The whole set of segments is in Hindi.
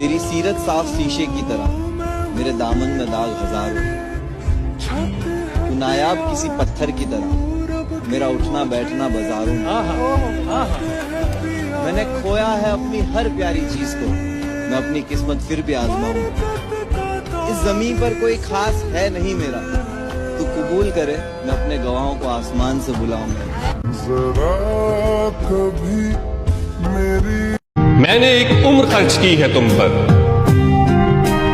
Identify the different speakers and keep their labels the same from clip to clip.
Speaker 1: तेरी सीरत साफ शीशे की तरह, मेरे दामन में दाग हजारों। तू नायाब किसी पत्थर की तरह, मेरा उठना बैठना बाजारों में। मैंने खोया है अपनी हर प्यारी चीज को, मैं अपनी किस्मत फिर भी आजमाऊं। इस जमीन पर कोई खास है नहीं मेरा, तू कबूल करे मैं अपने गवाहों को आसमान से बुलाऊंगा।
Speaker 2: जरा कभी मेरी
Speaker 3: मैंने एक उम्र खर्च की है तुम पर,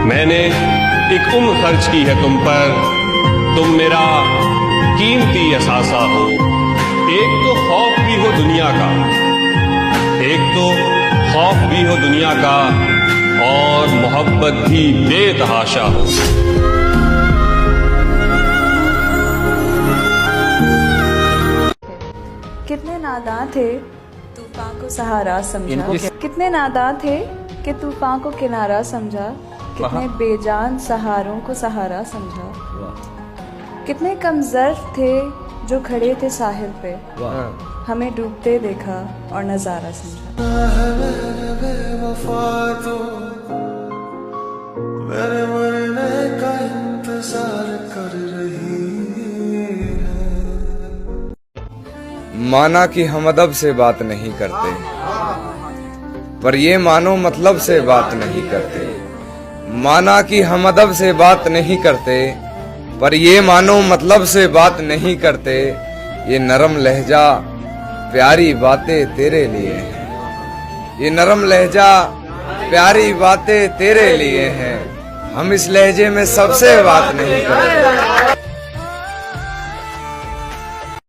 Speaker 3: मैंने एक उम्र खर्च की है तुम पर, तुम मेरा कीमती असासा हो। एक तो खौफ भी हो दुनिया का, एक तो खौफ भी हो दुनिया का, और मोहब्बत भी बेतहाशा हो।
Speaker 4: कितने नादान थे तूफान को सहारा समझा, कितने नादान थे कि तूफान को किनारा समझा, कितने बेजान सहारों को सहारा समझा, कितने कम ज़र्फ थे जो खड़े थे साहिल पे, हमें डूबते देखा और नजारा समझा।
Speaker 2: मेरे मरने का इंतजार कर रही है।
Speaker 5: माना कि हम अदब से बात नहीं करते, पर ये मानो मतलब से बात नहीं करते। माना कि हम अदब से बात नहीं करते, पर ये मानो मतलब से बात नहीं करते। ये नरम लहजा प्यारी बातें तेरे लिए हैं, ये नरम लहजा प्यारी बातें तेरे लिए हैं। हम इस लहजे में सबसे बात नहीं करते।